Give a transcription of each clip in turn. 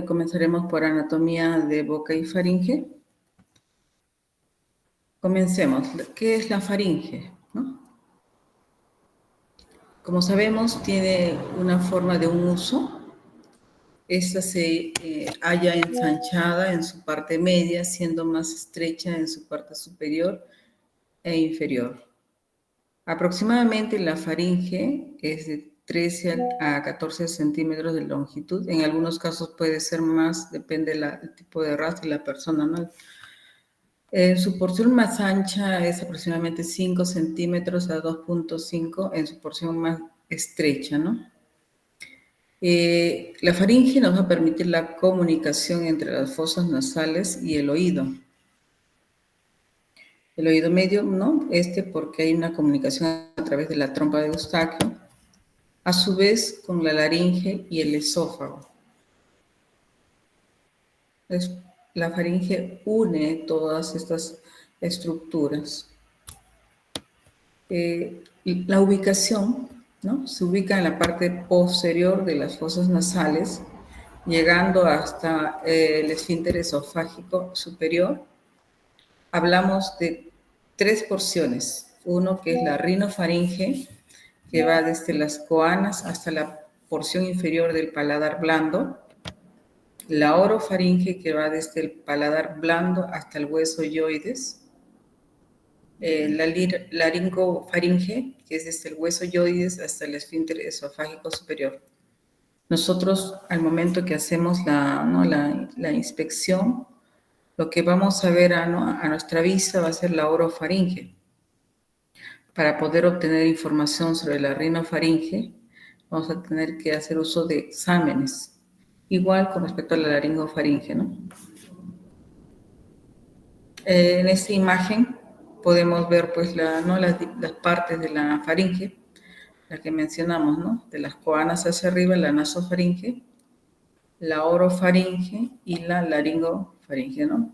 Comenzaremos por anatomía de boca y faringe. Comencemos. ¿Qué es la faringe? ¿No? Como sabemos, tiene una forma de un uso. Esta se halla ensanchada en su parte media, siendo más estrecha en su parte superior e inferior. Aproximadamente la faringe es de 13 a 14 centímetros de longitud. En algunos casos puede ser más, depende del tipo de raza y la persona, ¿no? Su porción más ancha es aproximadamente 5 centímetros a 2,5 en su porción más estrecha, ¿no? La faringe nos va a permitir la comunicación entre las fosas nasales y el oído. El oído medio, ¿no? Porque hay una comunicación a través de la trompa de Eustaquio, a su vez con la laringe y el esófago. La faringe une todas estas estructuras. La ubicación, ¿no? Se ubica en la parte posterior de las fosas nasales, llegando hasta el esfínter esofágico superior. Hablamos de 3 porciones. Uno que es la rinofaringe, que va desde las coanas hasta la porción inferior del paladar blando. La orofaringe, que va desde el paladar blando hasta el hueso yoides. La laringofaringe, que es desde el hueso yoides hasta el esfínter esofágico superior. Nosotros, al momento que hacemos la inspección, lo que vamos a ver a nuestra vista va a ser la orofaringe. Para poder obtener información sobre la rinofaringe, vamos a tener que hacer uso de exámenes, igual con respecto a la laringofaringe, ¿no? En esta imagen podemos ver pues las partes de la faringe, la que mencionamos, ¿no? De las coanas hacia arriba, la nasofaringe, la orofaringe y la laringofaringe, ¿no?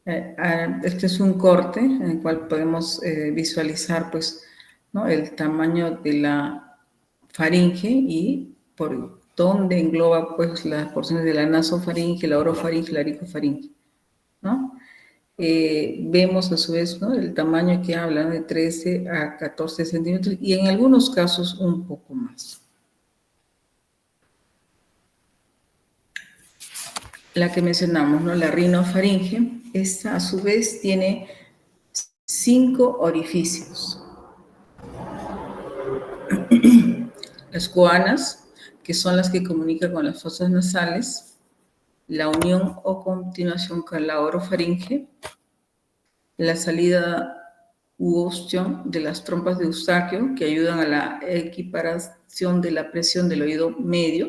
Este es un corte en el cual podemos visualizar pues, ¿no? El tamaño de la faringe y por dónde engloba pues las porciones de la nasofaringe, la orofaringe, la laringofaringe, ¿no? Vemos a su vez, ¿no? El tamaño que habla de 13 a 14 centímetros y en algunos casos un poco más. La que mencionamos, ¿no? La rinofaringe, esta a su vez tiene 5 orificios. Las coanas, que son las que comunican con las fosas nasales, la unión o continuación con la orofaringe, la salida u ostión de las trompas de Eustaquio, que ayudan a la equiparación de la presión del oído medio.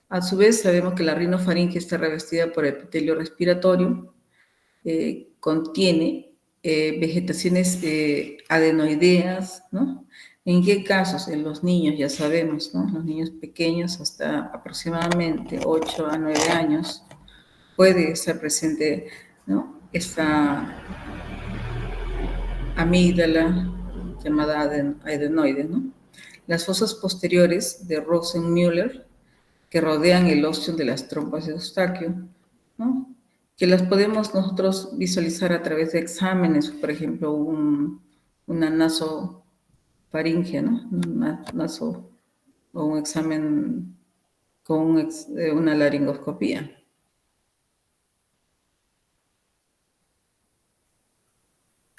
A su vez, sabemos que la rinofaringe está revestida por epitelio respiratorio, contiene vegetaciones adenoideas, ¿no? ¿En qué casos? En los niños, ya sabemos, ¿no? Los niños pequeños hasta aproximadamente 8 a 9 años puede estar presente, ¿no? Esta amígdala llamada adenoide, ¿no? Las fosas posteriores de Rosenmüller que rodean el ostión de las trompas de Eustaquio, ¿no? Que las podemos nosotros visualizar a través de exámenes, por ejemplo, una nasofaringe, ¿no? O un examen con una laringoscopía.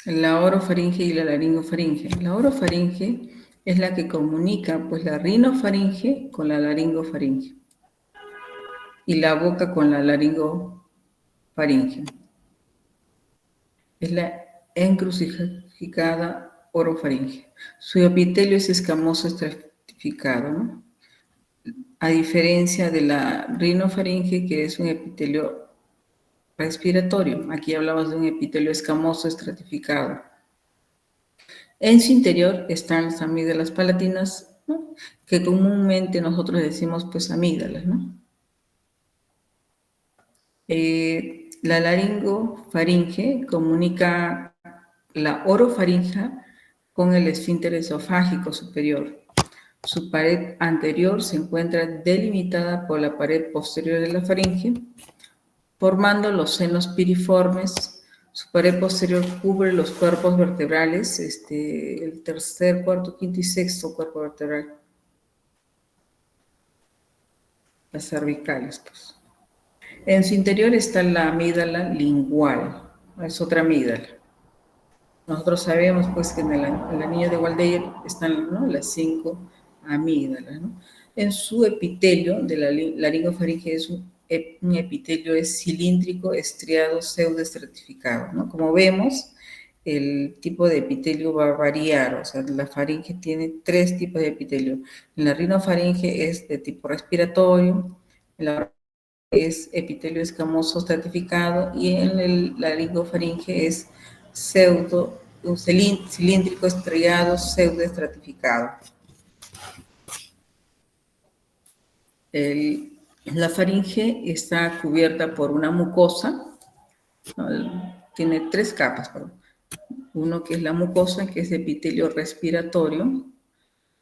La orofaringe y la laringofaringe. La orofaringe es la que comunica pues la rinofaringe con la laringofaringe y la boca con la laringofaringe. Es la encrucijada orofaringe. Su epitelio es escamoso estratificado, ¿no? A diferencia de la rinofaringe, que es un epitelio respiratorio. Aquí hablamos de un epitelio escamoso estratificado. En su interior están las amígdalas palatinas, ¿no? Que comúnmente nosotros decimos pues amígdalas, ¿no? La laringofaringe comunica la orofaringe con el esfínter esofágico superior. Su pared anterior se encuentra delimitada por la pared posterior de la faringe, formando los senos piriformes. Su pared posterior cubre los cuerpos vertebrales, el tercer, cuarto, quinto y sexto cuerpo vertebral, las cervicales, pues. En su interior está la amígdala lingual, es otra amígdala. Nosotros sabemos pues que en el anillo de Waldeyer están, ¿no?, las 5 amígdalas, ¿no? En su epitelio de la laringofaringe es un epitelio cilíndrico, estriado, pseudoestratificado, ¿no? Como vemos, el tipo de epitelio va a variar, o sea, la faringe tiene 3 tipos de epitelio. En la rinofaringe es de tipo respiratorio, en la es epitelio escamoso estratificado y en la laringofaringe es un cilíndrico estriado pseudoestratificado. La faringe está cubierta por una mucosa, ¿no? Tiene 3 capas, perdón. Uno que es la mucosa, que es epitelio respiratorio,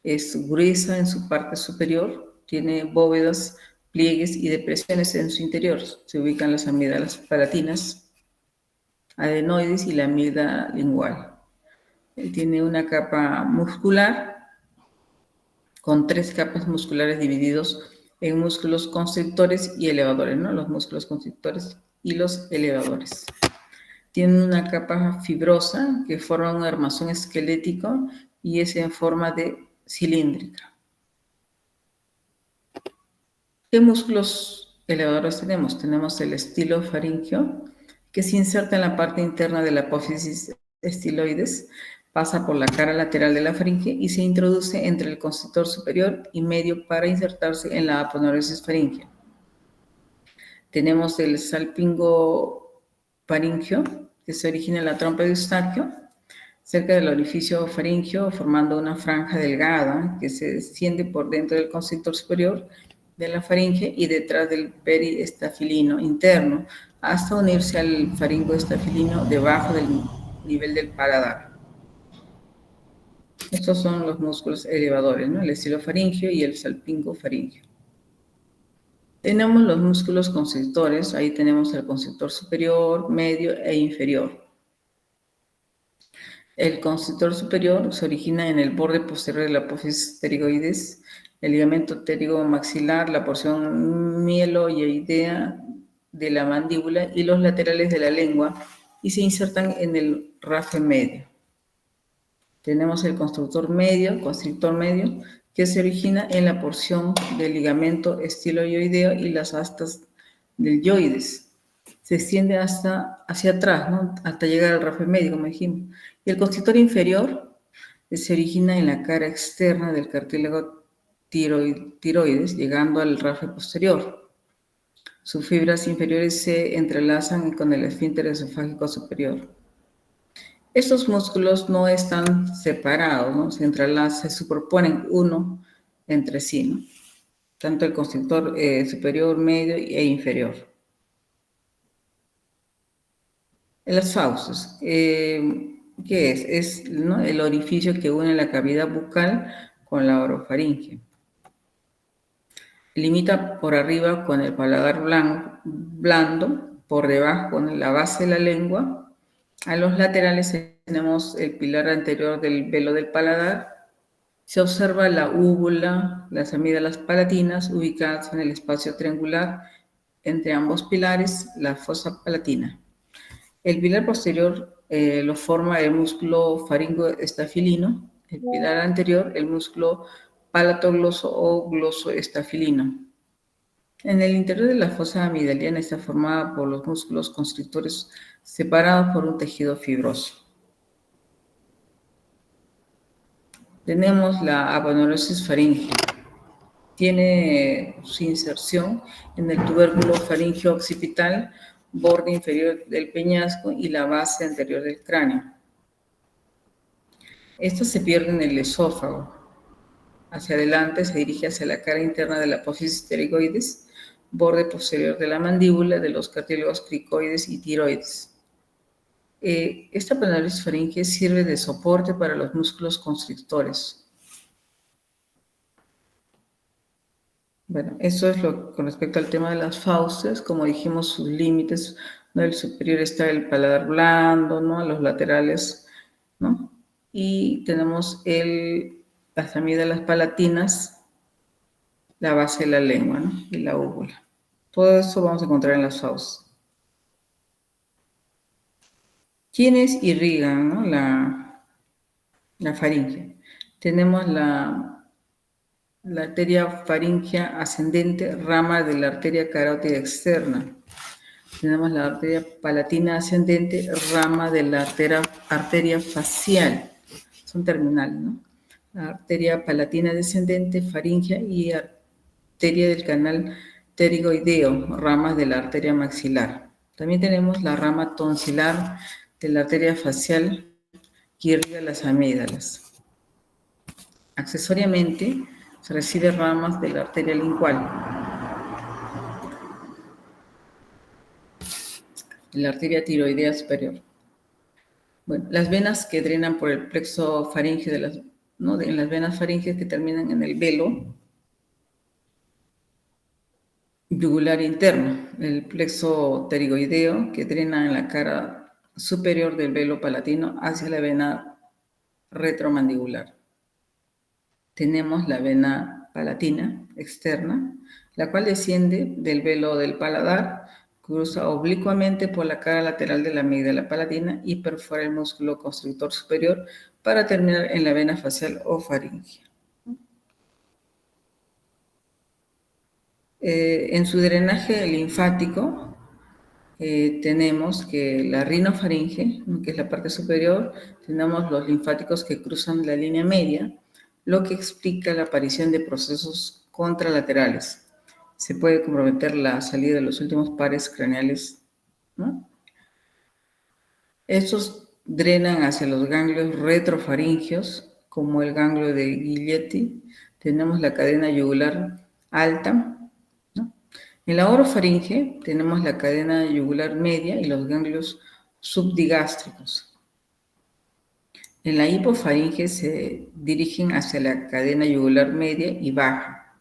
es gruesa en su parte superior, tiene bóvedas, pliegues y depresiones en su interior. Se ubican las amígdalas palatinas, adenoides y la amígdala lingual. Tiene una capa muscular con 3 capas musculares divididos en músculos constrictores y elevadores, ¿no? Los músculos constrictores y los elevadores. Tiene una capa fibrosa que forma un armazón esquelético y es en forma de cilíndrica. ¿Qué músculos elevadores tenemos? Tenemos el estilofaringeo, que se inserta en la parte interna de la apófisis estiloides, pasa por la cara lateral de la faringe y se introduce entre el constrictor superior y medio para insertarse en la aponeurosis faríngea. Tenemos el salpingofaringeo, que se origina en la trompa de Eustaquio, cerca del orificio faríngeo, formando una franja delgada que se extiende por dentro del constrictor superior de la faringe y detrás del periestafilino interno, hasta unirse al faringoestafilino debajo del nivel del paladar. Estos son los músculos elevadores, ¿no? El estilofaringeo y el salpingofaringeo. Tenemos los músculos constrictores, ahí tenemos el constrictor superior, medio e inferior. El constrictor superior se origina en el borde posterior de la apófisis pterigoides, el ligamento pterigomaxilar, la porción mieloidea de la mandíbula y los laterales de la lengua y se insertan en el rafe medio. Tenemos el constrictor medio, que se origina en la porción del ligamento estiloioideo y las astas del yoides. Se extiende hacia atrás, ¿no?, hasta llegar al rafe medio, como dijimos. Y el constrictor inferior se origina en la cara externa del cartílago tiroides, llegando al rafe posterior. Sus fibras inferiores se entrelazan con el esfínter esofágico superior. Estos músculos no están separados, ¿no? Se entrelazan, se superponen uno entre sí, ¿no? Tanto el constrictor superior, medio e inferior. Las fauces, ¿qué es? Es, ¿no?, el orificio que une la cavidad bucal con la orofaringe. Limita por arriba con el paladar blando, por debajo con la base de la lengua. A los laterales tenemos el pilar anterior del velo del paladar. Se observa la úvula, las amígdalas palatinas ubicadas en el espacio triangular entre ambos pilares, la fosa palatina. El pilar posterior lo forma el músculo faringoestafilino, el pilar anterior el músculo palatogloso o glosoestafilino. En el interior de la fosa amigdaliana está formada por los músculos constrictores separados por un tejido fibroso. Tenemos la aponeurosis faríngea. Tiene su inserción en el tubérculo faríngeo occipital, borde inferior del peñasco y la base anterior del cráneo. Esto se pierde en el esófago. Hacia adelante se dirige hacia la cara interna de la apófisis pterigoides, borde posterior de la mandíbula, de los cartílagos cricoides y tiroides. Esta aponeurosis faríngea sirve de soporte para los músculos constrictores. Bueno, eso es lo con respecto al tema de las fauces. Como dijimos, sus límites, ¿no? El superior está el paladar blando, ¿no? Los laterales, ¿no? Y tenemos las amígdalas palatinas, la base de la lengua, ¿no? Y la úvula. Todo eso vamos a encontrar en las fauces. ¿Quiénes irrigan, ¿no? la faringe? Tenemos la arteria faríngea ascendente, rama de la arteria carótida externa. Tenemos la arteria palatina ascendente, rama de la arteria facial. Son terminales, ¿no? La arteria palatina descendente, faríngea y arteria del canal pterigoideo, ramas de la arteria maxilar. También tenemos la rama tonsilar de la arteria facial que irriga las amígdalas. Accesoriamente, se recibe ramas de la arteria lingual, de la arteria tiroidea superior. Bueno, las venas que drenan por el plexo faríngeo ¿no? En las venas faríngeas que terminan en el velo yugular interno, el plexo pterigoideo que drena en la cara superior del velo palatino hacia la vena retromandibular. Tenemos la vena palatina externa, la cual desciende del velo del paladar, cruza oblicuamente por la cara lateral de la amígdala palatina y perfora el músculo constrictor superior para terminar en la vena facial o faríngea. En su drenaje linfático tenemos que la rinofaringe, que es la parte superior, tenemos los linfáticos que cruzan la línea media, lo que explica la aparición de procesos contralaterales. Se puede comprometer la salida de los últimos pares craneales, ¿no? Estos drenan hacia los ganglios retrofaringeos, como el ganglio de Guilletti. Tenemos la cadena yugular alta, ¿no? En la orofaringe tenemos la cadena yugular media y los ganglios subdigástricos. En la hipofaringe se dirigen hacia la cadena yugular media y baja.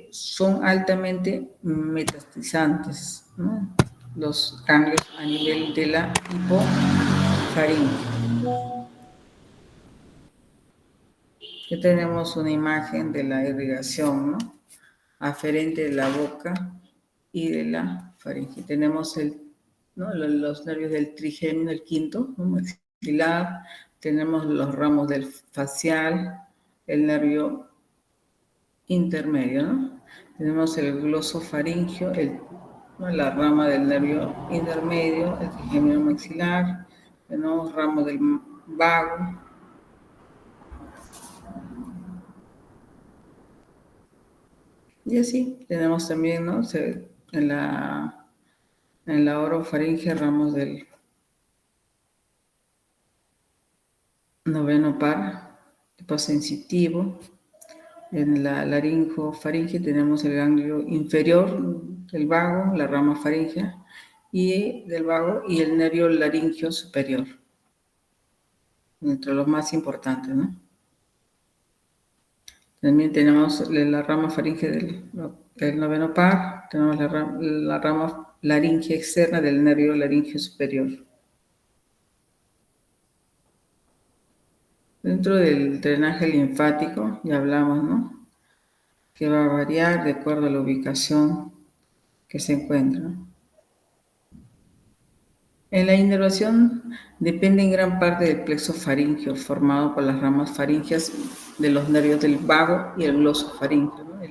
Son altamente metastizantes, ¿no? Los ganglios a nivel de la hipofaringe. Aquí tenemos una imagen de la irrigación, ¿no? Aferente de la boca y de la faringe. Tenemos ¿no? los nervios del trigémino, el quinto, ¿no? Maxilar. Tenemos los ramos del facial, el nervio intermedio, ¿no? Tenemos el glosofaringio, ¿no? La rama del nervio intermedio, el trigémino maxilar. Tenemos ramos del vago. Y así tenemos también, ¿no? En la orofaringe, ramos del noveno par, tipo sensitivo. En la laringofaringe tenemos el ganglio inferior del vago, la rama faríngea, y del vago y el nervio laringio superior, entre los más importantes, ¿no? También tenemos la rama faringe del noveno par, tenemos la rama laringe externa del nervio laringio superior. Dentro del drenaje linfático, ya hablamos, ¿no? Que va a variar de acuerdo a la ubicación que se encuentra, ¿no? En la inervación depende en gran parte del plexo faríngeo, formado por las ramas faríngeas de los nervios del vago y el glosofaríngeo, ¿no?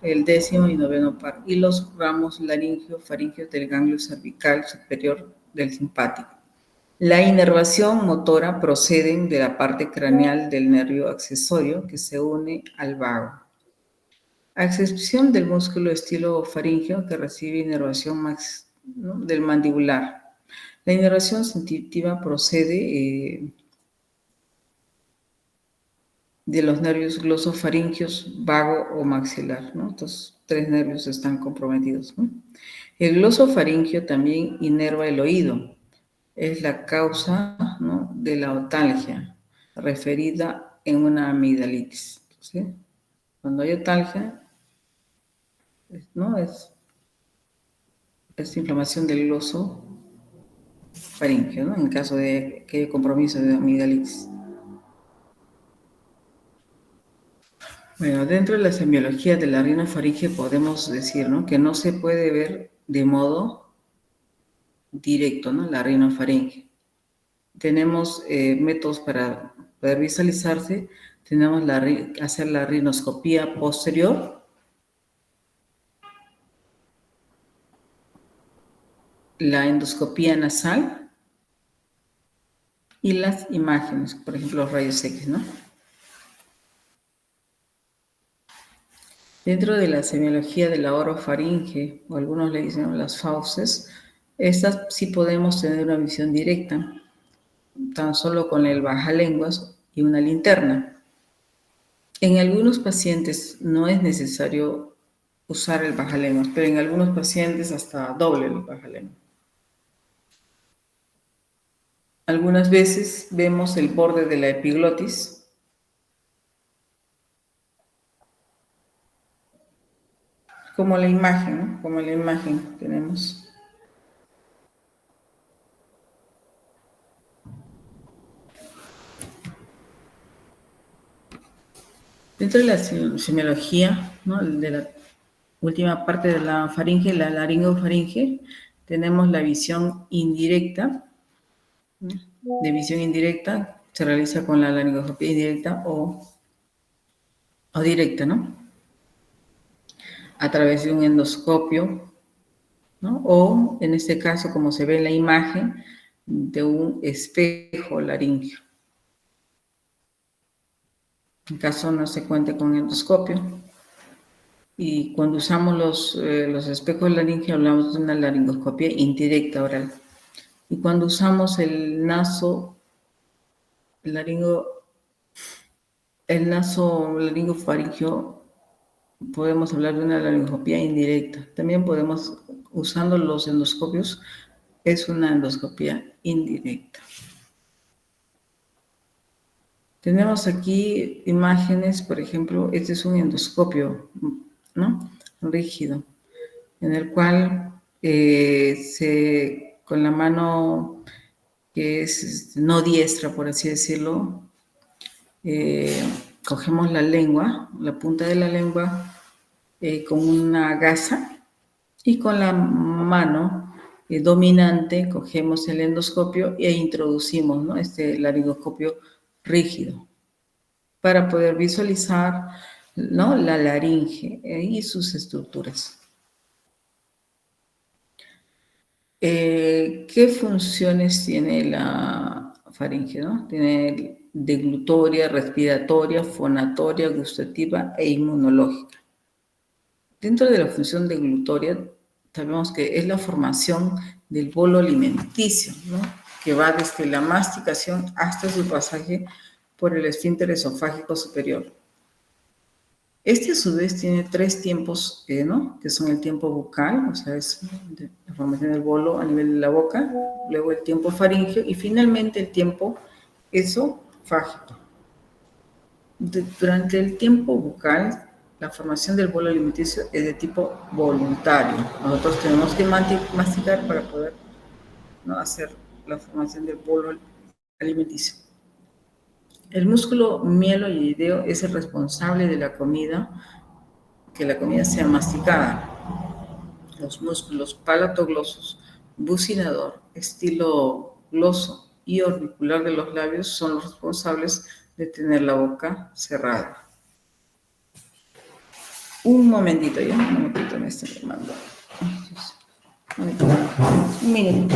El décimo y noveno par, y los ramos laringio-faríngeos del ganglio cervical superior del simpático. La inervación motora procede de la parte craneal del nervio accesorio que se une al vago. A excepción del músculo estilofaríngeo que recibe inervación ¿no? del mandibular. La inervación sensitiva procede de los nervios glosofaringeos, vago o maxilar, ¿no? Estos tres nervios están comprometidos, ¿no? El glosofaringeo también inerva el oído. Es la causa, ¿no? de la otalgia, referida en una amigdalitis, ¿sí? Cuando hay atalgia, ¿no? Es inflamación del gloso faríngeo, ¿no? En caso de que haya compromiso de amigdalitis. Bueno, dentro de la semiología de la rinofaringe podemos decir, ¿no?, que no se puede ver de modo directo, ¿no?, la rinofaringe. Tenemos métodos para poder visualizarse. Tenemos hacer la rinoscopía posterior, la endoscopía nasal y las imágenes, por ejemplo, los rayos X, ¿no? Dentro de la semiología de la orofaringe, o algunos le dicen las fauces, estas sí podemos tener una visión directa, tan solo con el bajalenguas y una linterna. En algunos pacientes no es necesario usar el bajalenguas, pero en algunos pacientes hasta doble el bajalenguas. Algunas veces vemos el borde de la epiglotis, como la imagen, ¿no? Como la imagen tenemos. Dentro de la semiología, ¿no?, de la última parte de la faringe, la laringofaringe, tenemos la visión indirecta. De visión indirecta se realiza con la laringoscopia indirecta o directa, ¿no? A través de un endoscopio, ¿no? O, en este caso, como se ve en la imagen, de un espejo laríngeo. En caso no se cuente con endoscopio. Y cuando usamos los espejos laringeos, hablamos de una laringoscopia indirecta oral. Y cuando usamos el naso laringofaringeo, podemos hablar de una laringoscopia indirecta. También podemos, usando los endoscopios, es una endoscopia indirecta. Tenemos aquí imágenes, por ejemplo, este es un endoscopio, ¿no?, rígido, en el cual con la mano que es no diestra, por así decirlo, cogemos la lengua, la punta de la lengua, con una gasa, y con la mano dominante cogemos el endoscopio e introducimos, ¿no?, este laringoscopio rígido para poder visualizar, ¿no?, la laringe y sus estructuras. ¿Qué funciones tiene la faringe, no? Tiene deglutoria, respiratoria, fonatoria, gustativa e inmunológica. Dentro de la función deglutoria, sabemos que es la formación del bolo alimenticio, ¿no?, que va desde la masticación hasta su pasaje por el esfínter esofágico superior. Este, a su vez, tiene tres tiempos, ¿no?, que son el tiempo bucal, o sea, es la formación del bolo a nivel de la boca, luego el tiempo faríngeo y finalmente el tiempo esofágico. Durante el tiempo bucal, la formación del bolo alimenticio es de tipo voluntario. Nosotros tenemos que masticar para poder, ¿no?, hacer la formación del bolo alimenticio. El músculo mieloideo es el responsable de la comida, que la comida sea masticada. Los músculos palatoglosos, bucinador, estilo gloso y orbicular de los labios son los responsables de tener la boca cerrada. Un momentito, ya, un momentito, me están llamando. Un minuto.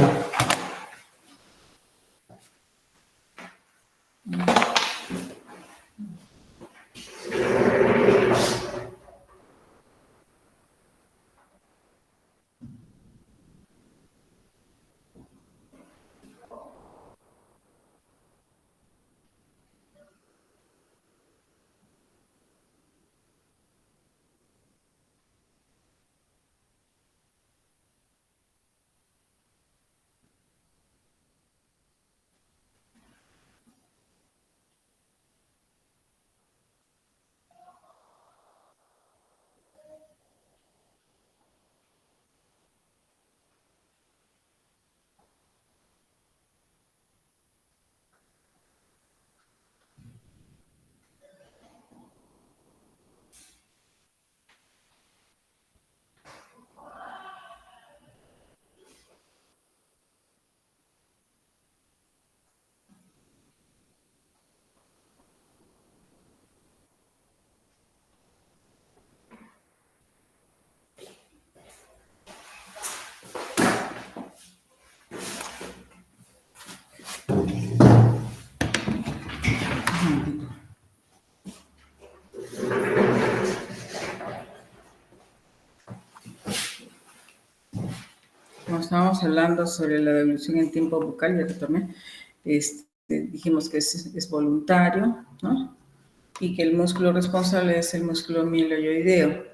Como estábamos hablando sobre la deglución en tiempo bucal, ya retomé, dijimos que es voluntario, ¿no? Y que el músculo responsable es el músculo mieloideo,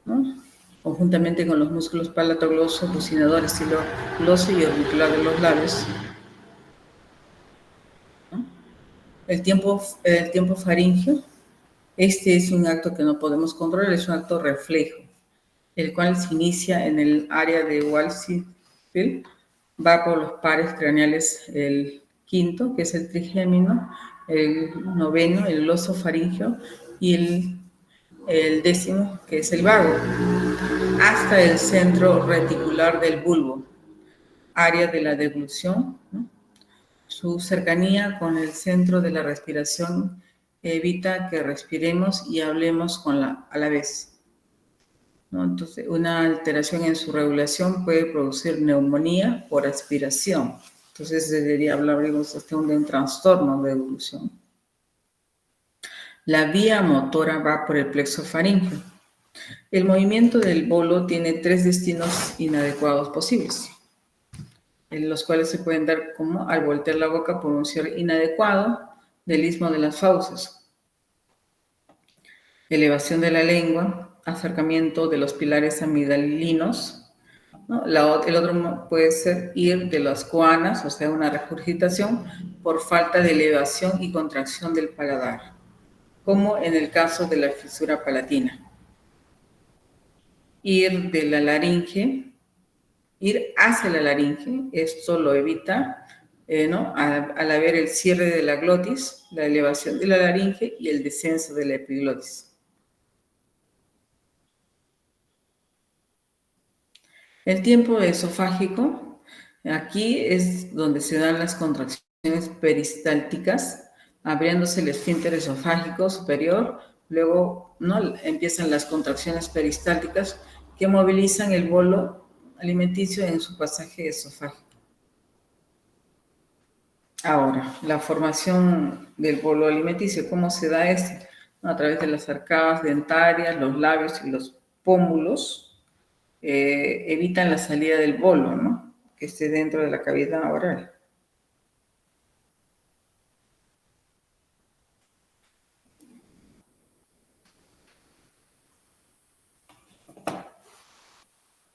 ¿no? Conjuntamente con los músculos palatogloso, bucinador, estilo gloso y auricular de los labios, ¿no? El tiempo faríngeo, este es un acto que no podemos controlar, es un acto reflejo, el cual se inicia en el área de Walsfield, va por los pares craneales, el quinto, que es el trigémino, el noveno, el glosofaringeo, y el décimo, que es el vago, hasta el centro reticular del bulbo, área de la deglución, ¿no? Su cercanía con el centro de la respiración evita que respiremos y hablemos a la vez, ¿no? Entonces, una alteración en su regulación puede producir neumonía por aspiración. Entonces, debería hablaremos hasta de un trastorno de deglución. La vía motora va por el plexo faríngeo. El movimiento del bolo tiene 3 destinos inadecuados posibles, en los cuales se pueden dar como al voltear la boca por un cierre inadecuado del istmo de las fauces, elevación de la lengua, acercamiento de los pilares amigdalinos, ¿no? El otro puede ser ir de las coanas, o sea, una regurgitación por falta de elevación y contracción del paladar, como en el caso de la fisura palatina. Ir de la laringe, ir hacia la laringe, esto lo evita, ¿no? Al haber el cierre de la glotis, la elevación de la laringe y el descenso de la epiglotis. El tiempo esofágico, aquí es donde se dan las contracciones peristálticas, abriéndose el esfínter esofágico superior, luego, ¿no?, empiezan las contracciones peristálticas que movilizan el bolo alimenticio en su pasaje esofágico. Ahora, la formación del bolo alimenticio, ¿cómo se da esto? A través de las arcadas dentarias, los labios y los pómulos evitan la salida del bolo, ¿no?, que esté dentro de la cavidad oral.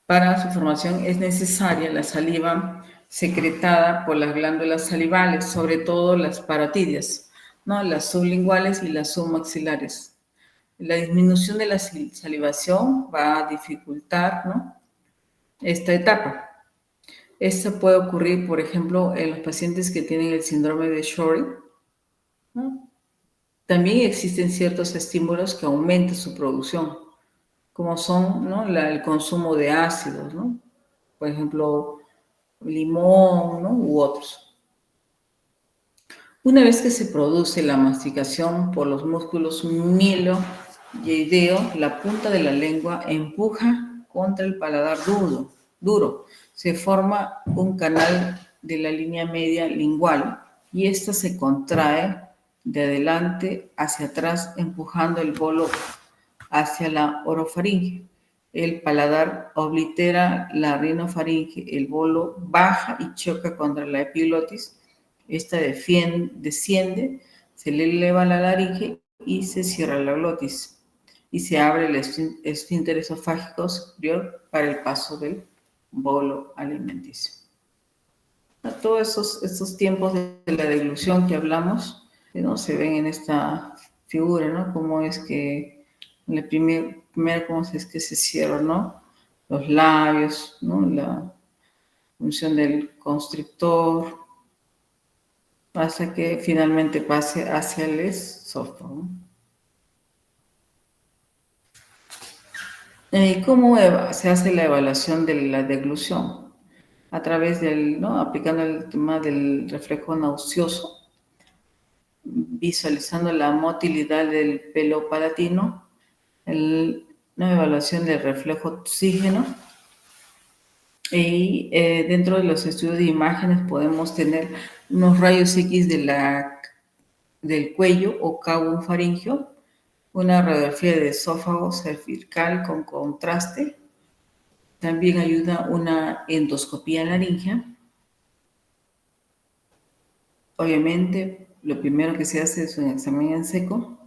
Para su formación es necesaria la saliva secretada por las glándulas salivales, sobre todo las parotidias, ¿no?, las sublinguales y las submaxilares. La disminución de la salivación va a dificultar, ¿no?, esta etapa. Esto puede ocurrir, por ejemplo, en los pacientes que tienen el síndrome de Shorey, ¿no? También existen ciertos estímulos que aumentan su producción, como son, ¿no?, el consumo de ácidos, ¿no?, por ejemplo, limón, ¿no?, u otros. Una vez que se produce la masticación por los músculos mieloideo, la punta de la lengua empuja contra el paladar duro. Se forma un canal de la línea media lingual y esta se contrae de adelante hacia atrás, empujando el bolo hacia la orofaringe. El paladar oblitera la rinofaringe, el bolo baja y choca contra la epiglotis. Esta desciende, se le eleva la laringe y se cierra la glotis. Y se abre el esfínter esofágico superior para el paso del bolo alimenticio. Todos estos tiempos de la deglución que hablamos, ¿no?, se ven en esta figura, ¿no?, cómo es que la primero cómo es que se cierran, ¿no?, los labios, ¿no?, la función del constrictor, hasta que finalmente pase hacia el esófago. ¿Cómo se hace la evaluación de la deglución? A través del, ¿no?, aplicando el tema del reflejo nauseoso, visualizando la motilidad del pelo palatino, una evaluación del reflejo oxígeno, y dentro de los estudios de imágenes podemos tener unos rayos X del cuello o cabo faríngeo, una radiografía de esófago cervical con contraste, También ayuda una endoscopía laringea. Obviamente, lo primero que se hace es un examen en seco.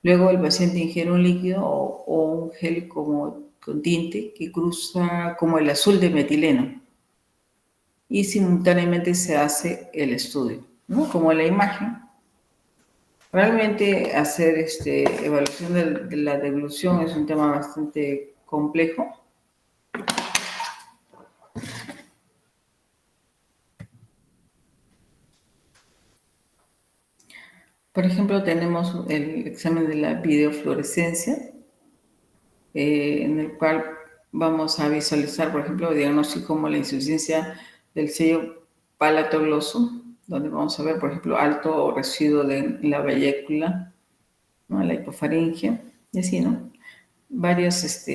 Luego el paciente ingiere un líquido o un gel como con tinte que cruza como el azul de metileno. Y simultáneamente se hace el estudio, ¿no? Como en la imagen. Realmente hacer evaluación de la deglución es un tema bastante complejo. Por ejemplo, tenemos el examen de la videofluorescencia, en el cual vamos a visualizar, por ejemplo, diagnóstico como la insuficiencia del sello palatogloso, donde vamos a ver, por ejemplo, alto residuo de la vesícula, ¿no? La hipofaringe, y así, ¿no? Varios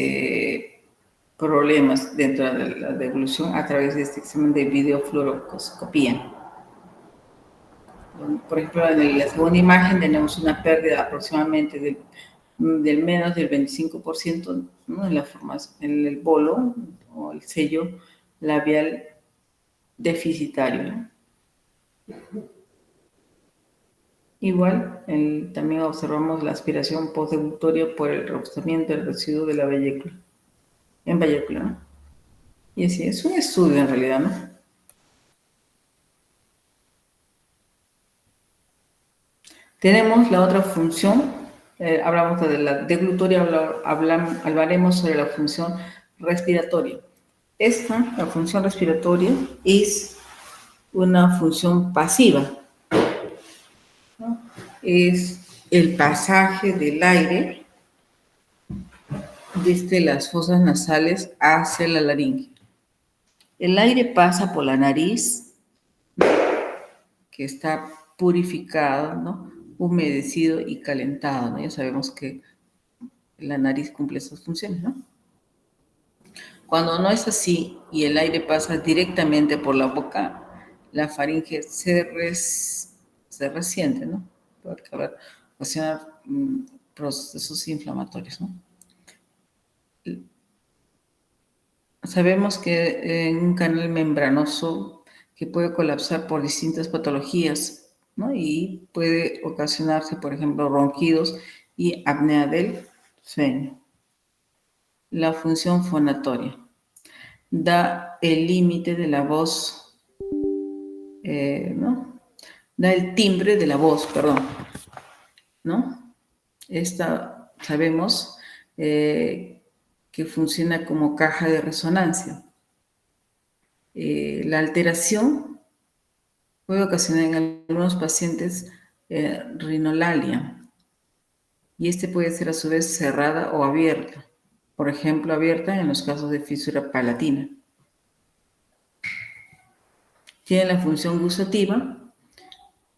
problemas dentro de la deglución a través de este examen de videofluoroscopía. Por ejemplo, en la segunda imagen tenemos una pérdida aproximadamente del menos del 25%, ¿no? En la formación, en el bolo o el sello labial deficitario, ¿no? Igual, también observamos la aspiración postdeglutoria por el rehusamiento del residuo de la vesícula, en vesícula, ¿no? Y así, es un estudio en realidad, ¿no? Tenemos la otra función, hablamos de la deglutoria, hablaremos sobre la función respiratoria. La función respiratoria, es una función pasiva, ¿no? Es el pasaje del aire desde las fosas nasales hacia la laringe. El aire pasa por la nariz, que está purificado, ¿no? Humedecido y calentado, ¿no? Ya sabemos que la nariz cumple esas funciones, ¿no? Cuando no es así y el aire pasa directamente por la boca, la faringe se resiente, ¿no? Puede ocasionar procesos inflamatorios, ¿no? Sabemos que en un canal membranoso que puede colapsar por distintas patologías, ¿no? Y puede ocasionarse, por ejemplo, ronquidos y apnea del sueño. La función fonatoria da el límite de la voz, ¿no? Da el timbre de la voz, perdón, ¿no? Esta sabemos que funciona como caja de resonancia. La alteración puede ocasionar en algunos pacientes rinolalia, y puede ser a su vez cerrada o abierta. Por ejemplo, abierta en los casos de fisura palatina. Tiene la función gustativa.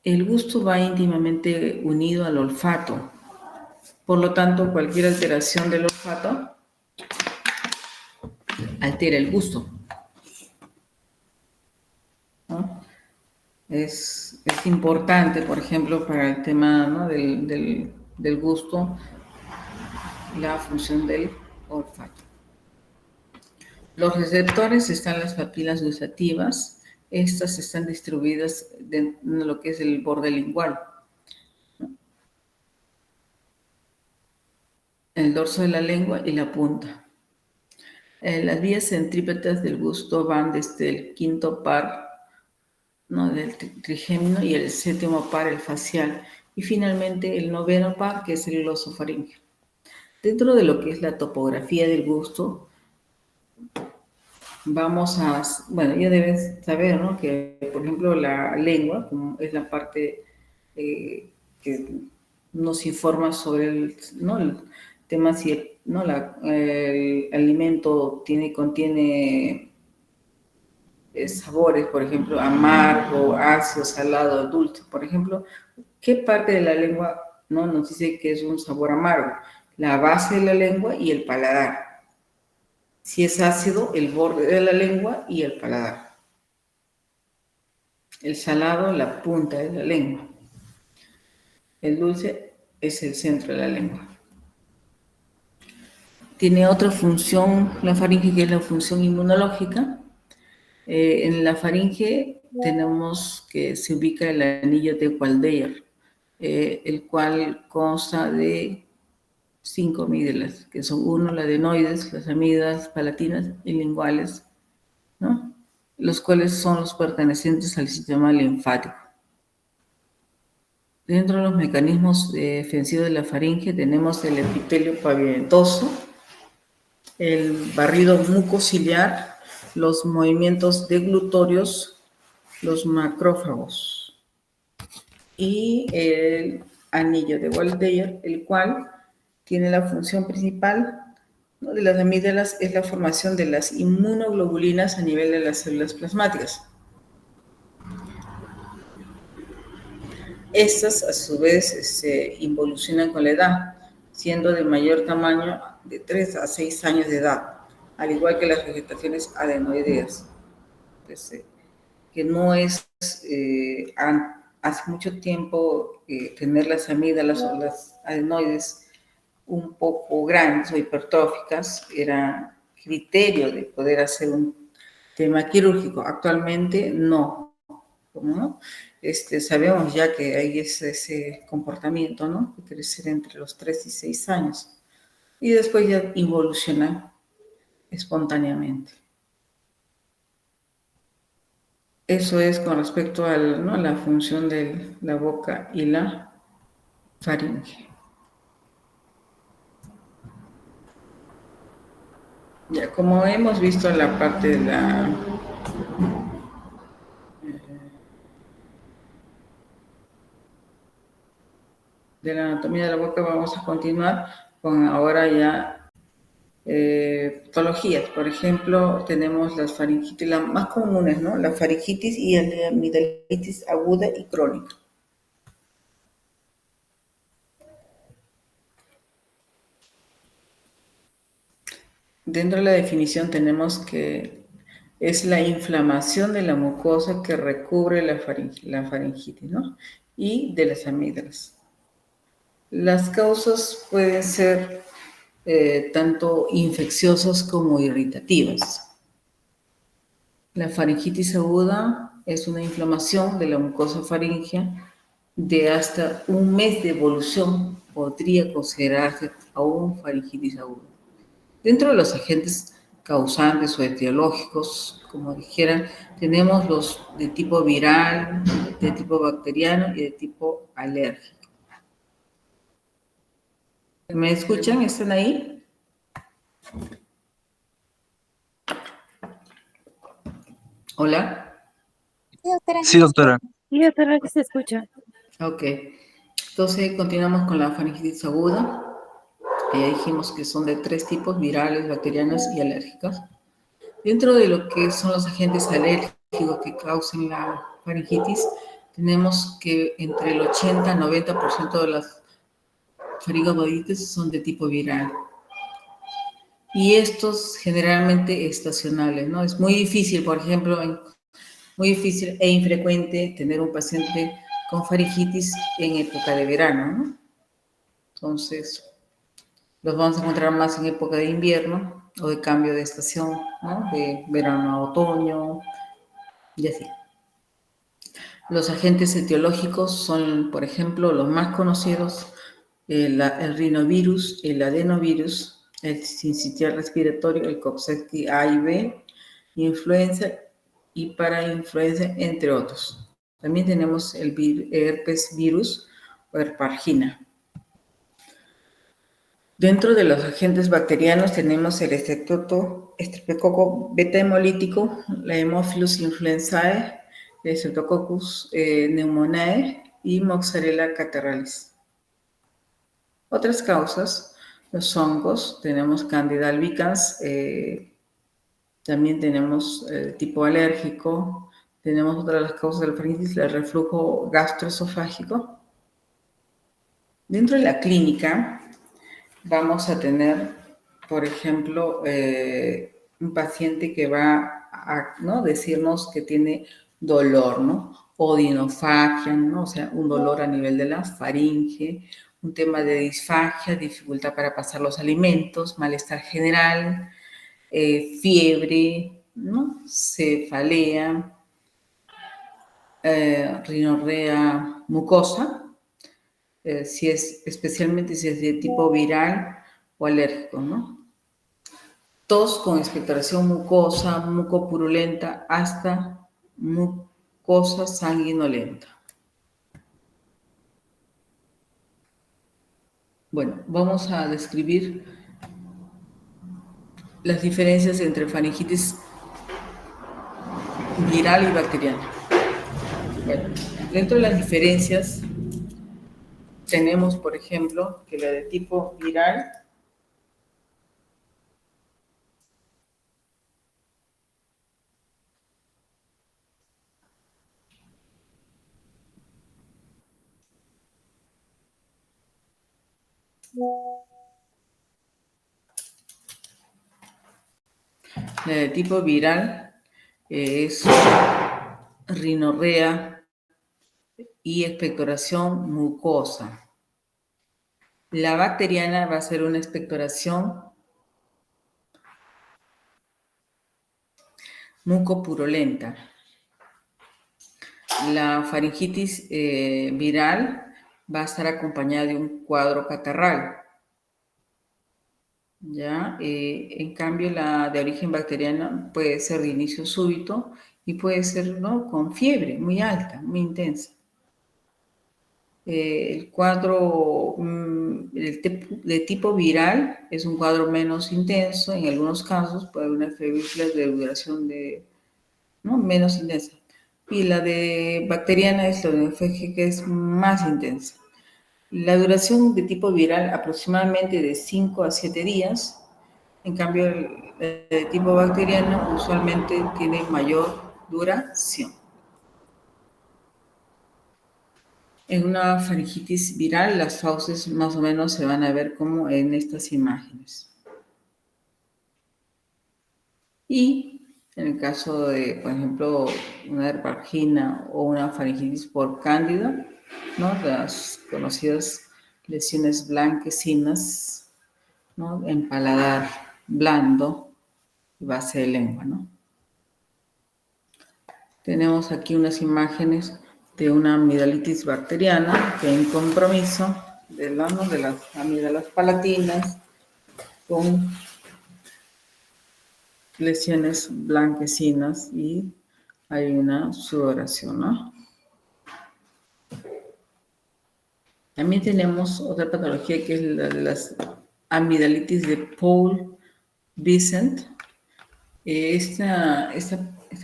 El gusto va íntimamente unido al olfato. Por lo tanto, cualquier alteración del olfato altera el gusto, ¿no? Es importante, por ejemplo, para el tema, ¿no? del gusto, la función del olfato. Los receptores están en las papilas gustativas. Estas están distribuidas en lo que es el borde lingual, el dorso de la lengua y la punta. Las vías centrípetas del gusto van desde el quinto par, ¿no? Del trigémino, y el séptimo par, el facial, y finalmente el noveno par, que es el glosofaríngeo. Dentro de lo que es la topografía del gusto, bueno, ya debes saber, ¿no? Que, por ejemplo, la lengua, como es la parte que nos informa sobre ¿no? el tema si ¿no? el alimento contiene sabores, por ejemplo, amargo, ácido, salado, dulce. Por ejemplo, ¿qué parte de la lengua, no, nos dice que es un sabor amargo? La base de la lengua y el paladar. Si es ácido, el borde de la lengua y el paladar. El salado, la punta de la lengua. El dulce es el centro de la lengua. tiene otra función, la faringe, que es la función inmunológica. En la faringe tenemos que se ubica el anillo de Waldeyer, el cual consta de 5 amígdalas, que son uno, las adenoides, las amígdalas palatinas y linguales, ¿no? Los cuales son los pertenecientes al sistema linfático. Dentro de los mecanismos defensivos de la faringe tenemos el epitelio pavimentoso, el barrido mucociliar, los movimientos deglutorios, los macrófagos y el anillo de Waldeyer, el cual tiene la función principal, ¿no?, de las amígdalas, es la formación de las inmunoglobulinas a nivel de las células plasmáticas. Estas, a su vez, se involucionan con la edad, siendo de mayor tamaño de 3 a 6 años de edad, al igual que las vegetaciones adenoideas. Entonces, que no es hace mucho tiempo tener las amígdalas o las adenoides un poco grandes o hipertróficas era criterio de poder hacer un tema quirúrgico. Actualmente no. ¿Cómo no? Sabemos ya que hay ese comportamiento, ¿no?, de crecer entre los 3 y 6 años y después ya involuciona espontáneamente. Eso es con respecto a la función de la boca y la faringe. Ya, como hemos visto en la parte de la anatomía de la boca, vamos a continuar con ahora ya patologías. Por ejemplo, tenemos las faringitis, las más comunes, ¿no? La faringitis y la amigdalitis aguda y crónica. Dentro de la definición tenemos que es la inflamación de la mucosa que recubre la faringitis, ¿no?, y de las amígdalas. Las causas pueden ser tanto infecciosas como irritativas. La faringitis aguda es una inflamación de la mucosa faríngea de hasta un mes de evolución, podría considerarse aún faringitis aguda. Dentro de los agentes causantes o etiológicos, como dijeran, tenemos los de tipo viral, de tipo bacteriano y de tipo alérgico. ¿Me escuchan? ¿Están ahí? ¿Hola? Sí, doctora. Sí, doctora, que se escucha. Ok. Entonces, continuamos con la faringitis aguda. Ya dijimos que son de 3 tipos: virales, bacterianas y alérgicas. Dentro de lo que son los agentes alérgicos que causan la faringitis, tenemos que entre el 80 y 90% de las faringoboditis son de tipo viral. Y estos generalmente estacionales, ¿no? Es muy difícil, por ejemplo, muy difícil e infrecuente tener un paciente con faringitis en época de verano, ¿no? Entonces, los vamos a encontrar más en época de invierno o de cambio de estación, ¿no?, de verano a otoño y así. Los agentes etiológicos son, por ejemplo, los más conocidos: el rinovirus, el adenovirus, el sincitial respiratorio, el Coxsackie A y B, influenza y parainfluenza, entre otros. También tenemos el herpes virus o herpargina. Dentro de los agentes bacterianos tenemos el estreptococo beta hemolítico, la Haemophilus influenzae, el Streptococcus pneumoniae y Moxarella catarrhalis. Otras causas: los hongos, tenemos Candida albicans, también tenemos tipo alérgico, tenemos otra de las causas de la faringitis, el reflujo gastroesofágico. Dentro de la clínica vamos a tener, por ejemplo, un paciente que va a, ¿no?, decirnos que tiene dolor, ¿no?, odinofagia, ¿no?, o sea, un dolor a nivel de la faringe, un tema de disfagia, dificultad para pasar los alimentos, malestar general, fiebre, ¿no? Cefalea, rinorrea mucosa, especialmente si es de tipo viral o alérgico, ¿no? Tos con expectoración mucosa, mucopurulenta, hasta mucosa sanguinolenta. Bueno, vamos a describir las diferencias entre faringitis viral y bacteriana. Bueno, dentro de las diferencias tenemos, por ejemplo, que la de tipo viral es rinorrea y expectoración mucosa. La bacteriana va a ser una expectoración mucopurulenta. La faringitis viral va a estar acompañada de un cuadro catarral. ¿Ya? En cambio, la de origen bacteriano puede ser de inicio súbito y puede ser, ¿no?, con fiebre muy alta, muy intensa. El cuadro de tipo viral es un cuadro menos intenso, en algunos casos puede haber una febrícula de duración ¿no?, menos intensa. Y la de bacteriana es la que es más intensa. La duración de tipo viral aproximadamente de 5 a 7 días. En cambio, el de tipo bacteriano usualmente tiene mayor duración. En una faringitis viral, las fauces más o menos se van a ver como en estas imágenes. Y en el caso de, por ejemplo, una herpangina o una faringitis por cándida, ¿no?, las conocidas lesiones blanquecinas, ¿no?, en paladar blando y base de lengua, ¿no? Tenemos aquí unas imágenes de una amigdalitis bacteriana que hay un compromiso de las amígdalas palatinas con lesiones blanquecinas y hay una sudoración, ¿no? También tenemos otra patología que es la de las amigdalitis de Paul-Vicent. Esta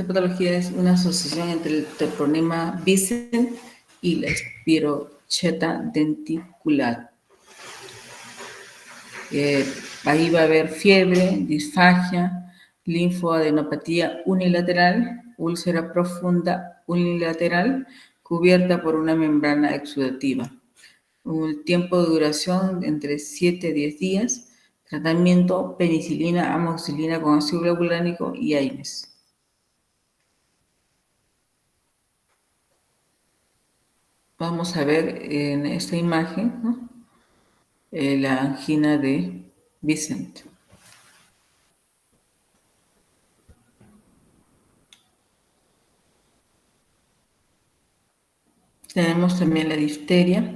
patología es una asociación entre el treponema Vicent y la espirocheta denticular. Ahí va a haber fiebre, disfagia, linfoadenopatía unilateral, úlcera profunda unilateral cubierta por una membrana exudativa. Un tiempo de duración entre 7 a 10 días. Tratamiento: penicilina, amoxicilina con ácido glucuránico y AINES. Vamos a ver en esta imagen, ¿no?, la angina de Vicent. Tenemos también la difteria,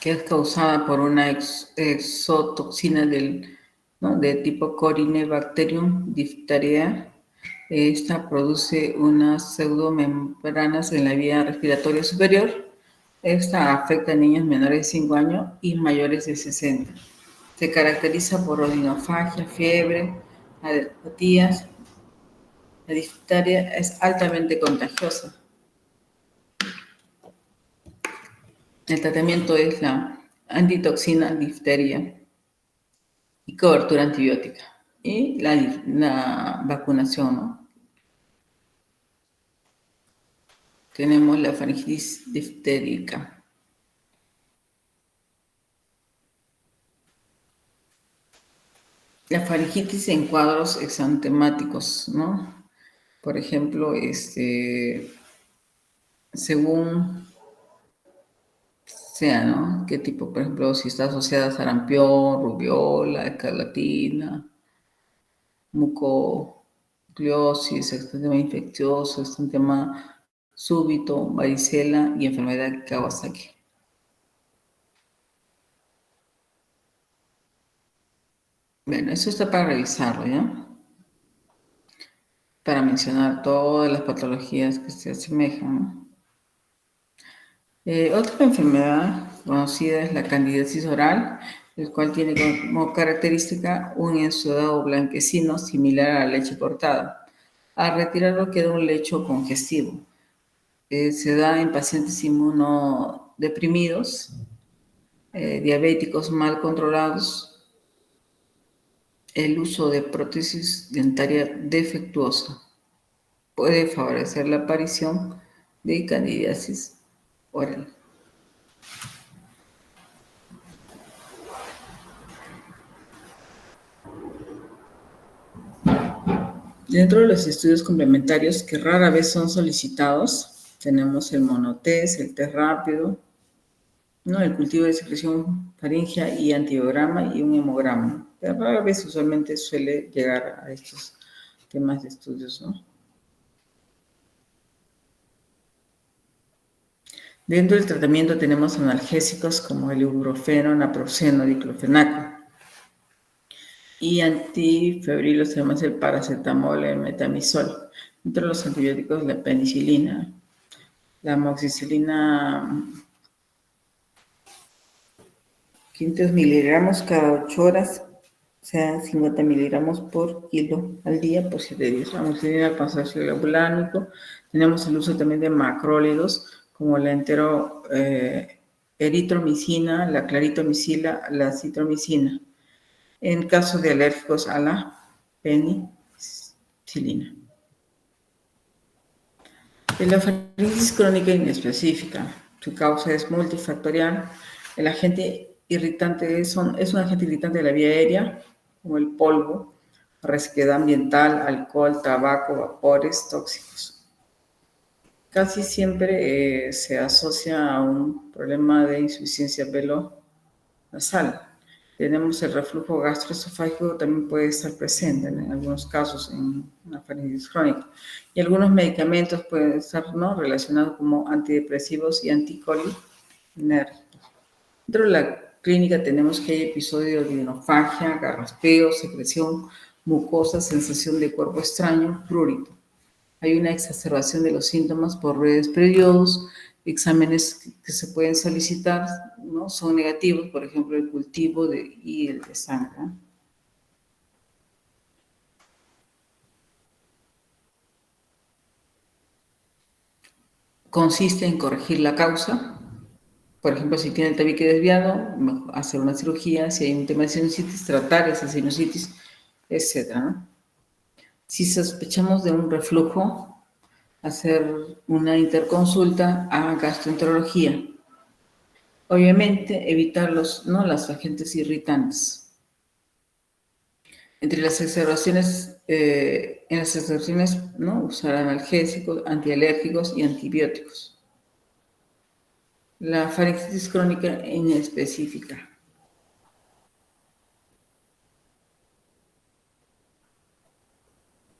que es causada por una exotoxina de tipo Corynebacterium diphtheriae. Esta produce unas pseudomembranas en la vía respiratoria superior. Esta afecta a niños menores de 5 años y mayores de 60. Se caracteriza por odinofagia, fiebre, aderopatías. La difteria es altamente contagiosa. El tratamiento es la antitoxina difteria y cobertura antibiótica. Y la vacunación, ¿no? Tenemos la faringitis diftérica. La faringitis en cuadros exantemáticos, ¿no? Por ejemplo, según sea, ¿no? ¿Qué tipo, por ejemplo, si está asociada a sarampión, rubiola, escarlatina, mucogliosis, extendema infeccioso, extendema súbito, varicela y enfermedad de Kawasaki. Bueno, eso está para revisarlo, ¿ya? Para mencionar todas las patologías que se asemejan, ¿no? Otra enfermedad conocida es la candidiasis oral, el cual tiene como característica un ensudado blanquecino similar a la leche cortada. Al retirarlo queda un lecho congestivo. Se da en pacientes inmunodeprimidos, diabéticos mal controlados, el uso de prótesis dentaria defectuosa puede favorecer la aparición de candidiasis oral. Dentro de los estudios complementarios que rara vez son solicitados, tenemos el monotest, el test rápido, ¿no? El cultivo de secreción faríngea y antibiograma y un hemograma. Pero rara vez usualmente suele llegar a estos temas de estudios, ¿no? Dentro del tratamiento tenemos analgésicos como el ibuprofeno, naproxeno, diclofenaco. Y antifebrilos tenemos el paracetamol, el metamizol. Dentro de los antibióticos, la penicilina, la amoxicilina, 500 miligramos cada 8 horas, o sea, 50 miligramos por kilo al día por 7 días. La amoxicilina con ácido glavulánico. Tenemos el uso también de macrólidos, como la eritromicina, la claritomicina, la citromicina. En caso de alérgicos a la penicilina. La faringitis crónica inespecífica, su causa es multifactorial. El agente irritante es un agente irritante de la vía aérea, como el polvo, resequedad ambiental, alcohol, tabaco, vapores tóxicos. Casi siempre se asocia a un problema de insuficiencia veno-nasal. Tenemos el reflujo gastroesofágico, también puede estar presente en algunos casos en una faringitis crónica. Y algunos medicamentos pueden estar, ¿no?, relacionados como antidepresivos y anticolinérgicos. Dentro de la clínica tenemos que hay episodios de hidrofagia, garraspeo, secreción mucosa, sensación de cuerpo extraño, prurito. Hay una exacerbación de los síntomas por breves periodos. Exámenes que se pueden solicitar, ¿no?, son negativos, por ejemplo, el cultivo y el de sangre, ¿no? Consiste en corregir la causa. Por ejemplo, si tiene el tabique desviado, hacer una cirugía. Si hay un tema de sinusitis, tratar esa sinusitis, etc., ¿no? Si sospechamos de un reflujo, hacer una interconsulta a gastroenterología. Obviamente, evitar las agentes irritantes. Entre las exacerbaciones, ¿no?, usar analgésicos, antialérgicos y antibióticos. La faringitis crónica inespecífica.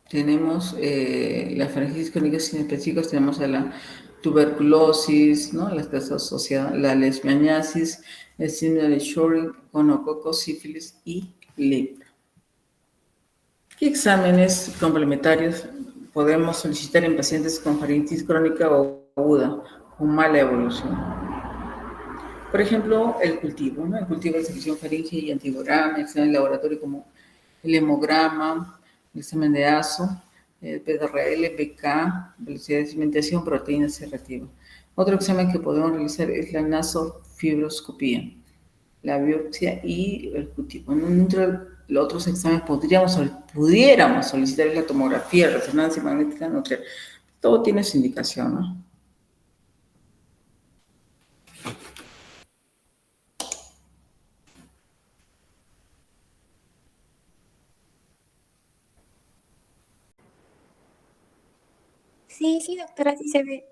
Tenemos la faringitis crónica inespecífica, tenemos a la tuberculosis, ¿no?, las que están asociadas, la leishmaniasis, el síndrome de Sjögren, gonococo, sífilis y lepra. ¿Qué exámenes complementarios podemos solicitar en pacientes con faringitis crónica o aguda con mala evolución? Por ejemplo, el cultivo, ¿no? El cultivo de secreción faríngea y antibiograma, examen de laboratorio como el hemograma, el examen de ASO, el PDRL, BK, velocidad de sedimentación, proteína C reactiva. Otro examen que podemos realizar es la nasofibroscopía, la biopsia y el cultivo. Dentro de los otros exámenes pudiéramos solicitar la tomografía, resonancia magnética nuclear. Todo tiene su indicación, ¿no? Sí, doctora, sí se ve.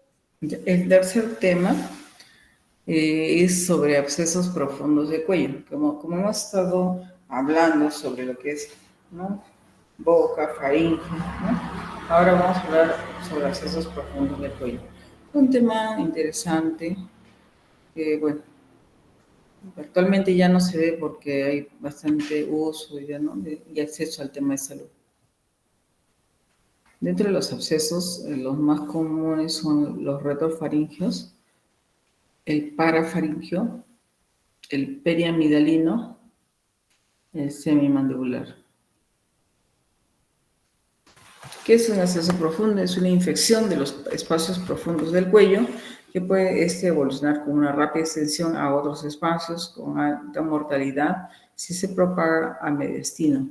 El tercer tema es sobre abscesos profundos de cuello. Como hemos estado hablando sobre lo que es, ¿no?, boca, faringe, ¿no? Ahora vamos a hablar sobre abscesos profundos de cuello. Un tema interesante que, bueno, actualmente ya no se ve porque hay bastante uso ya, ¿no?, y acceso al tema de salud. Dentro de los abscesos, los más comunes son los retrofaringeos, el parafaringeo, el periamidalino, el semimandibular. ¿Qué es un absceso profundo? Es una infección de los espacios profundos del cuello que puede evolucionar con una rápida extensión a otros espacios con alta mortalidad si se propaga a mediastino.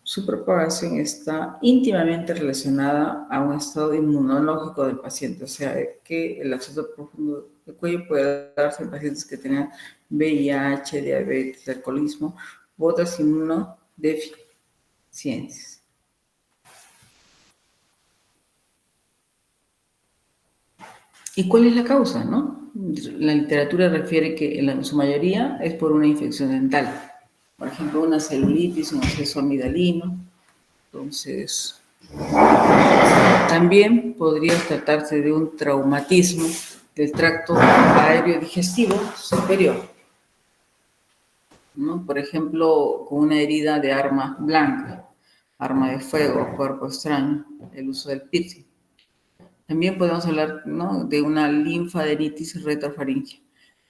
Su propagación está íntimamente relacionada a un estado inmunológico del paciente, o sea, que el absceso profundo del cuello puede darse en pacientes que tengan VIH, diabetes, alcoholismo u otras inmunodeficiencias. ¿Y cuál es la causa, no? La literatura refiere que en su mayoría es por una infección dental. Por ejemplo, una celulitis, un absceso amidalino. Entonces, también podría tratarse de un traumatismo del tracto aéreo digestivo superior, ¿no? Por ejemplo, con una herida de arma blanca, arma de fuego, cuerpo extraño, el uso del piercing. También podemos hablar, ¿no?, de una linfadenitis retrofaringea,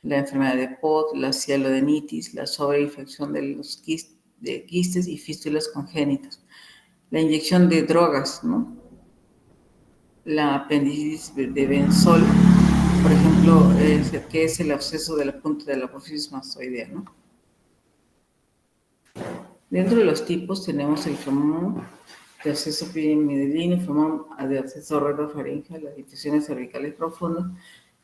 la enfermedad de Pott, la cialodenitis, la sobreinfección de los quistes y fístulas congénitas, la inyección de drogas, ¿no?, la apendicitis de Benzol, por ejemplo, que es el absceso de la punta de la apófisis mastoidea, ¿no? Dentro de los tipos tenemos el flamón de absceso piramidalino, flamón de absceso retrofaringeo, las infecciones cervicales profundas,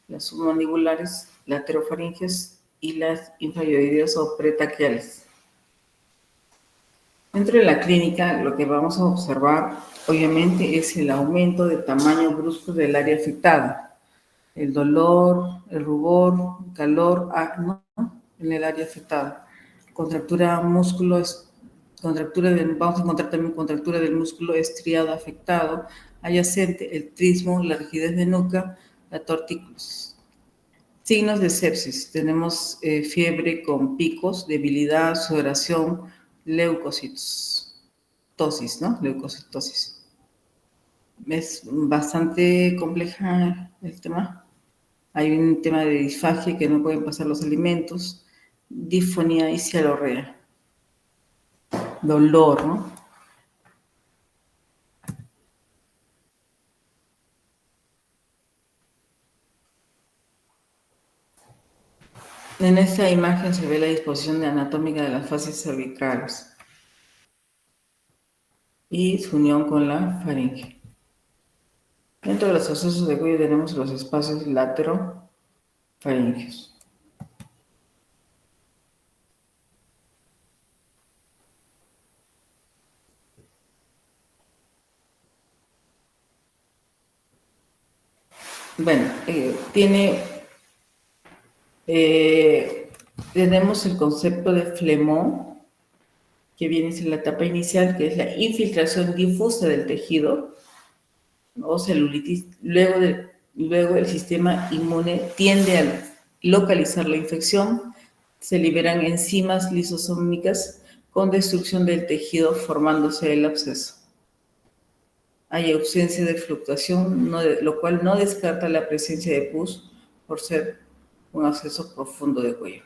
las submandibulares, laterofaringeas y las infayoideas o pretaquiales. Dentro de la clínica, lo que vamos a observar, obviamente, es el aumento de tamaño brusco del área afectada, el dolor, el rubor, el calor, ¿no?, en el área afectada, contractura vamos a encontrar también contractura del músculo estriado afectado, adyacente, el trismo, la rigidez de nuca, la tortícolis. Signos de sepsis. Tenemos fiebre con picos, debilidad, sudoración, leucocitosis, ¿no? Leucocitosis. Es bastante compleja el tema. Hay un tema de disfagia, que no pueden pasar los alimentos, disfonía y cialorrea. Dolor, ¿no? En esta imagen se ve la disposición anatómica de las fascias cervicales y su unión con la faringe. Dentro de los abscesos de cuello tenemos los espacios laterofaringeos. Bueno, tenemos el concepto de flemón, que viene en la etapa inicial, que es la infiltración difusa del tejido o celulitis. Luego el sistema inmune tiende a localizar la infección, se liberan enzimas lisosómicas con destrucción del tejido, formándose el absceso. Hay ausencia de fluctuación, lo cual no descarta la presencia de pus por ser un absceso profundo de cuello.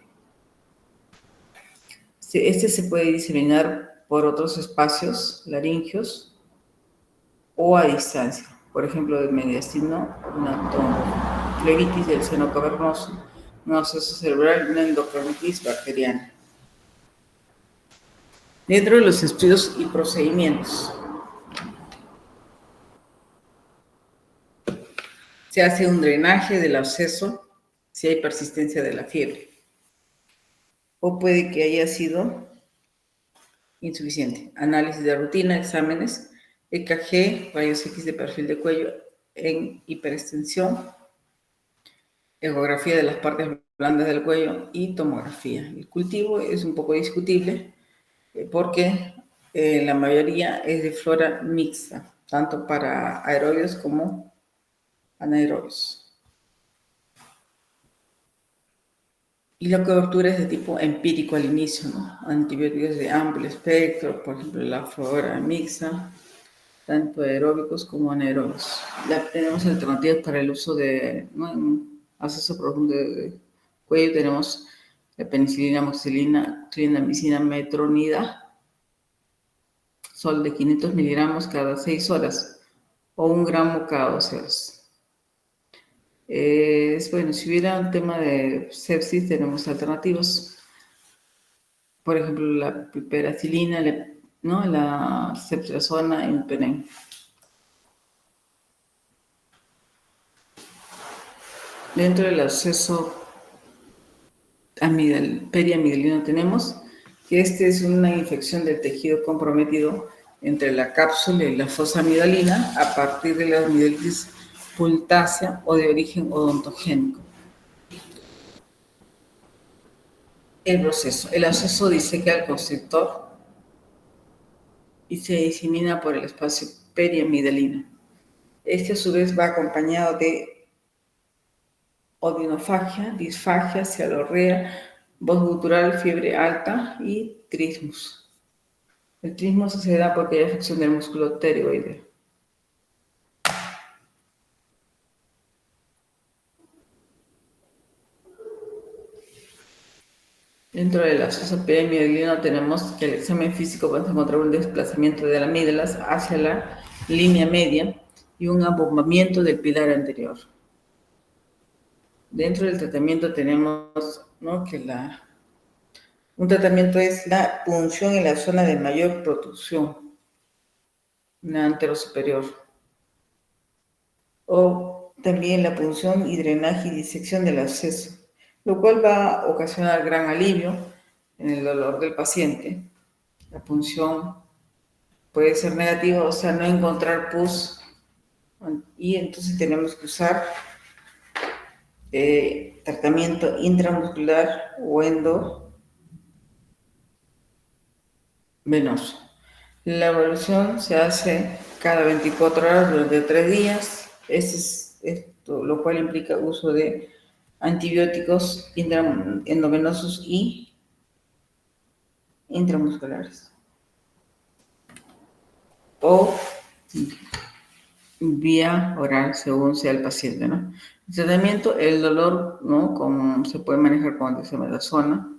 Este se puede diseminar por otros espacios laringeos o a distancia. Por ejemplo, del mediastino, una flebitis del seno cavernoso, un absceso cerebral, una endocarditis bacteriana. Dentro de los estudios y procedimientos, se hace un drenaje del absceso si hay persistencia de la fiebre, o puede que haya sido insuficiente. Análisis de rutina, exámenes, EKG, rayos X de perfil de cuello en hiperextensión, ecografía de las partes blandas del cuello y tomografía. El cultivo es un poco discutible porque la mayoría es de flora mixta, tanto para aerobios como anaerobios. Y la cobertura es de tipo empírico al inicio, ¿no? Antibióticos de amplio espectro, por ejemplo, la flora mixta, tanto aeróbicos como anaeróbicos. Ya tenemos alternativas para el uso de, ¿no? En acceso profundo de cuello tenemos la penicilina, amoxicilina, clindamicina, metronida, sol de 500 miligramos cada 6 horas o 1 gramo cada 12 horas. Bueno, si hubiera un tema de sepsis, tenemos alternativas. Por ejemplo, la piperacilina, ¿no? La ceftriaxona y el penen. Dentro del acceso periamidalino tenemos que este es una infección del tejido comprometido entre la cápsula y la fosa amidalina a partir de la amidalitis pultácea o de origen odontogénico. El proceso. El acceso diseca al constrictor y se disemina por el espacio periamidalino. Este a su vez va acompañado de odinofagia, disfagia, cialorrea, voz gutural, fiebre alta y trismus. El trismus se da porque hay afección del músculo pterigoideo. Dentro del acceso periamidalino tenemos que el examen físico va a encontrar un desplazamiento de las amígdalas hacia la línea media y un abombamiento del pilar anterior. Dentro del tratamiento tenemos, ¿no? que un tratamiento es la punción en la zona de mayor protrusión, una anterosuperior, o también la punción y drenaje y disección del absceso, lo cual va a ocasionar gran alivio en el dolor del paciente. La punción puede ser negativa, o sea, no encontrar pus, y entonces tenemos que usar tratamiento intramuscular o endovenoso. La evaluación se hace cada 24 horas durante 3 días, esto, lo cual implica uso de antibióticos endovenosos y intramusculares. O vía oral, según sea el paciente, ¿no? El tratamiento, el dolor, ¿no? Como se puede manejar con dexametasona.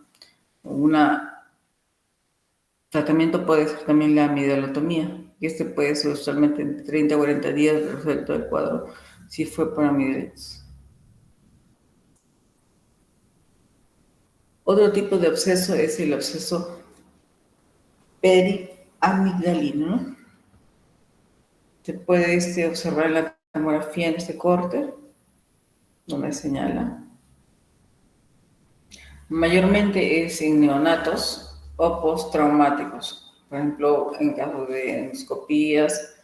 Tratamiento puede ser también la amigdalotomía, y este puede ser usualmente en 30 a 40 días resuelto el cuadro, si fue por amigdalitis. Otro tipo de absceso es el absceso periamigdalino, ¿no? Se puede observar la tomografía en este corte, donde señala. Mayormente es en neonatos o postraumáticos, por ejemplo, en caso de endoscopías,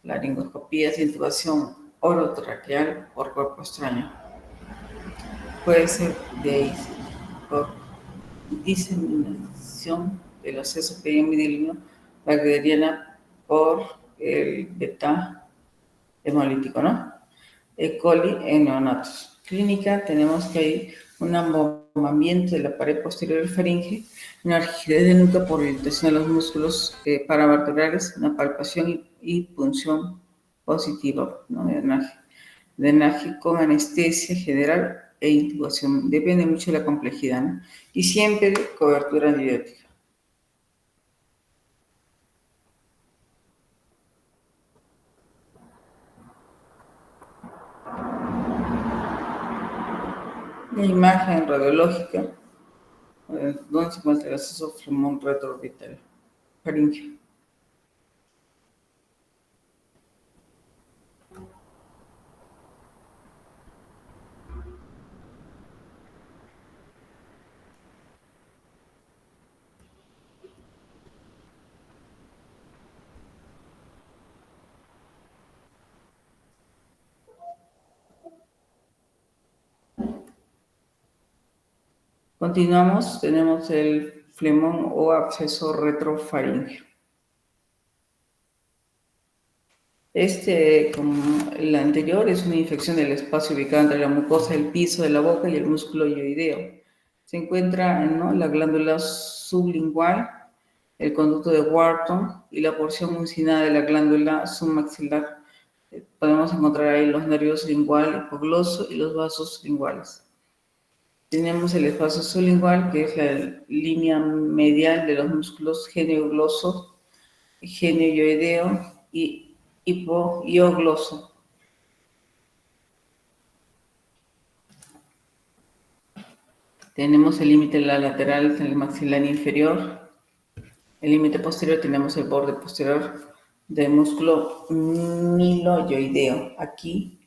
laringoscopías, intubación orotraqueal por cuerpo extraño. Puede ser por diseminación del acceso periamidalino bacteriana por el beta hemolítico, ¿no? E. coli en neonatos. Clínica, tenemos que hay un abombamiento de la pared posterior del faringe, una rigidez de nuca por irritación de los músculos paravertebrales, una palpación y punción positiva, ¿no? Drenaje con anestesia general e intubación. Depende mucho de la complejidad, ¿no? Y siempre cobertura antibiótica. La imagen radiológica, donde se muestra el acceso flemón retroorbital faríngeo. Continuamos, tenemos el flemón o absceso retrofaríngeo. Como el anterior, es una infección del espacio ubicado entre la mucosa del piso de la boca y el músculo hioideo. Se encuentra en la glándula sublingual, el conducto de Wharton y la porción mucinada de la glándula submaxilar. Podemos encontrar ahí los nervios lingual, hipogloso y los vasos linguales. Tenemos el espacio sublingual, que es la línea medial de los músculos genio-gloso, genio-hioideo y hipoiogloso. Tenemos el límite lateral del maxilar inferior. El límite posterior tenemos el borde posterior del músculo miloioideo. Aquí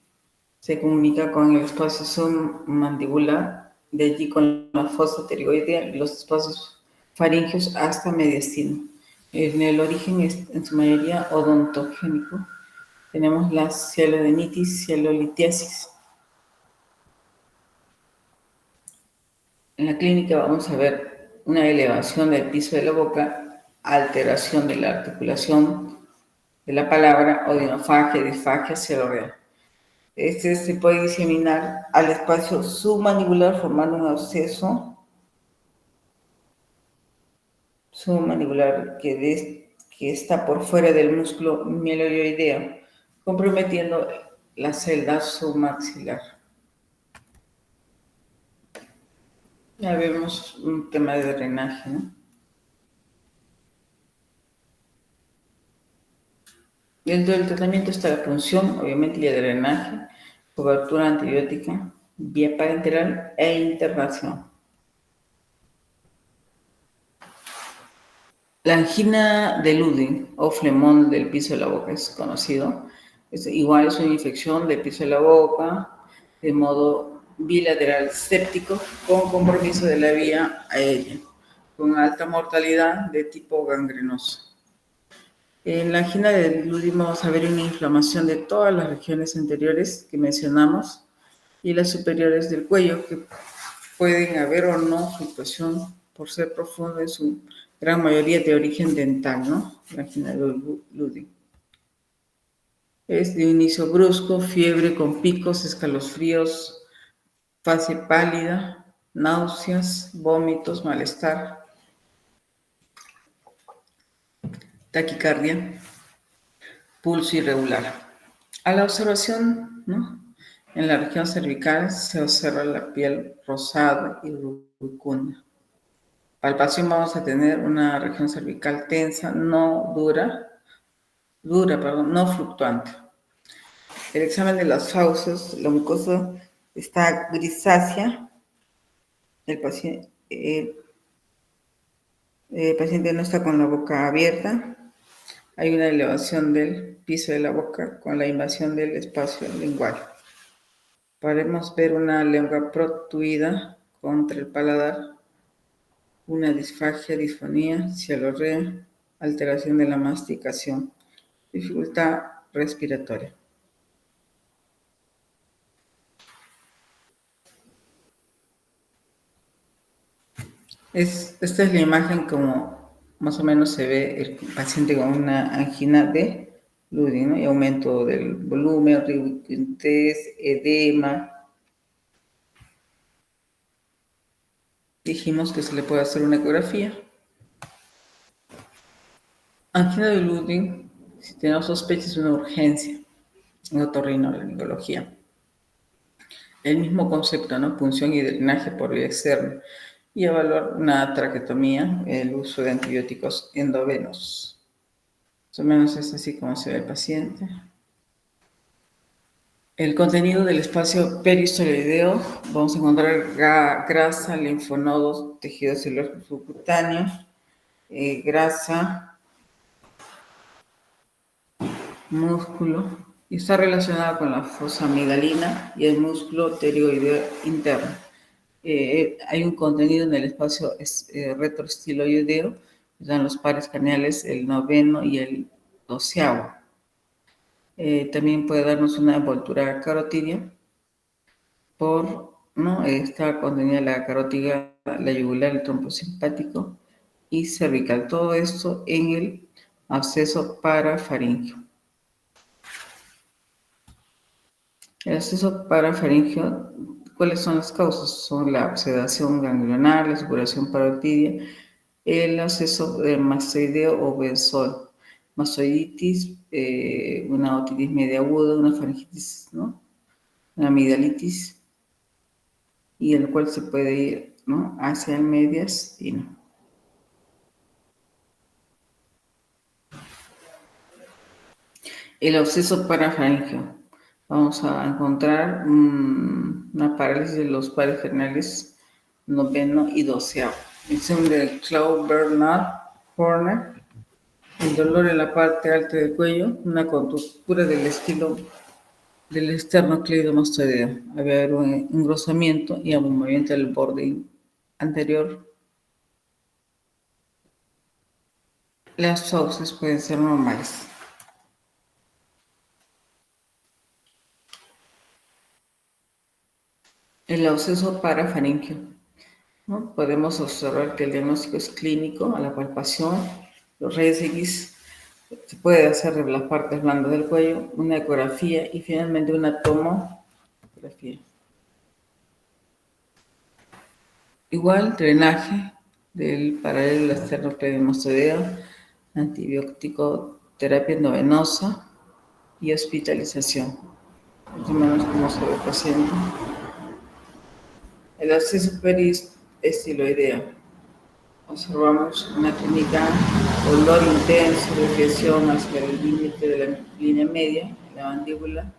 se comunica con el espacio submandibular, de allí con la fosa pterigoidea y los espacios faríngeos hasta mediastino. En el origen es en su mayoría odontogénico. Tenemos la cialodenitis, cialolitiasis. En la clínica vamos a ver una elevación del piso de la boca, alteración de la articulación de la palabra, odinofagia, disfagia, celorrea. Este se puede diseminar al espacio submandibular formando un absceso submandibular que está por fuera del músculo mieloideo, comprometiendo la celda submaxilar. Ya vemos un tema de drenaje, ¿no? Dentro del tratamiento está la punción, obviamente, y el drenaje, cobertura antibiótica, vía parenteral e internación. La angina de Ludwig o flemón del piso de la boca es conocido. Es una infección del piso de la boca de modo bilateral séptico con compromiso de la vía aérea, con alta mortalidad de tipo gangrenoso. En la angina de Ludwig vamos a ver una inflamación de todas las regiones anteriores que mencionamos y las superiores del cuello, que pueden haber o no fluctuación por ser profundo en su gran mayoría de origen dental, ¿no? La angina de Ludwig. Es de inicio brusco, fiebre con picos, escalofríos, fase pálida, náuseas, vómitos, malestar, taquicardia, pulso irregular. A la observación, ¿no? En la región cervical se observa la piel rosada y rubicunda. Palpación vamos a tener una región cervical tensa, no fluctuante. El examen de las fauces, la mucosa está grisácea. El paciente no está con la boca abierta. Hay una elevación del piso de la boca con la invasión del espacio lingual. Podemos ver una lengua protuida contra el paladar, una disfagia, disfonía, cialorrea, alteración de la masticación, dificultad respiratoria. Esta es la imagen como más o menos se ve el paciente con una angina de Ludwig, ¿no? Y aumento del volumen, riboquintez, edema. Dijimos que se le puede hacer una ecografía. Angina de Ludwig, si tenemos sospechas, es una urgencia en otorrinolaringología. El mismo concepto, ¿no? Punción y drenaje por vía externa. Y evaluar una traquetomía, el uso de antibióticos endovenosos. Más o menos es así como se ve el paciente. El contenido del espacio peristoideo, vamos a encontrar grasa, linfonodos, tejido celular subcutáneo, grasa, músculo, y está relacionada con la fosa amigdalina y el músculo pterigoideo interno. Hay un contenido en el espacio retroestiloideo, están los pares craneales, el noveno y el doceavo. También puede darnos una envoltura carotidia por, ¿no? Está contenida la carótida la yugular, el trompo simpático y cervical. Todo esto en el absceso parafaringeo. El absceso parafaringeo, ¿cuáles son las causas? Son la obsedación ganglionar, la supuración parotidia, el absceso mastoideo o bensol, mastoiditis, una otitis media aguda, una faringitis, ¿no? Una amigdalitis, y el cual se puede ir, ¿no?, hacia el mediastino. El absceso parafaringeo. Vamos a encontrar una parálisis de los pares renales noveno y doceavo. Mención de Claude Bernard Horner. El dolor en la parte alta del cuello, una contractura del estilo del esternocleidomastoideo. Había haber un engrosamiento y abultamiento del borde anterior. Las fauces pueden ser normales. El absceso parafaringeo, ¿no? Podemos observar que el diagnóstico es clínico a la palpación, los rayos X, se puede hacer de las partes blandas del cuello, una ecografía y finalmente una tomografía. Igual, drenaje del paralelo esternocleidomastoideo, antibiótico, terapia endovenosa y hospitalización. Más o menos como se ve el paciente. El absceso periestiloideo. Observamos una clínica, dolor intenso, desviación hacia el límite de la línea media, la mandíbula,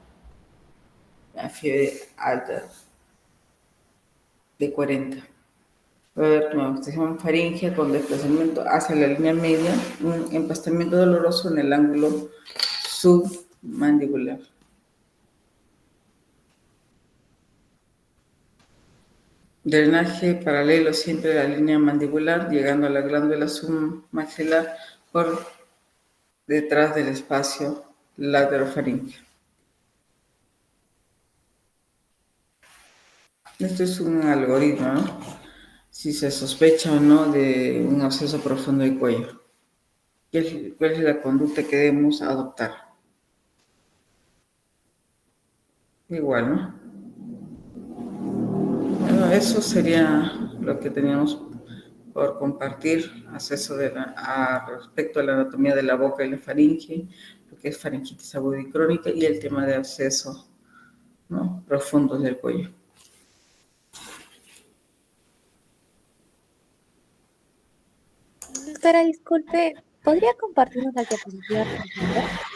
la fiebre alta de 40. Puede haber una obstrucción faríngea con desplazamiento hacia la línea media, un empastamiento doloroso en el ángulo submandibular. Drenaje paralelo siempre a la línea mandibular, llegando a la glándula submaxilar por detrás del espacio laterofaríngeo. Esto es un algoritmo, ¿no? Si se sospecha o no de un absceso profundo del cuello. ¿Cuál es la conducta que debemos adoptar? Igual, ¿no? Bueno, eso sería lo que teníamos por compartir respecto a la anatomía de la boca y la faringe, lo que es faringitis aguda y crónica y el tema de abscesos, ¿no?, profundos del cuello. Doctora, disculpe, ¿podría compartirnos la diapositiva, por favor?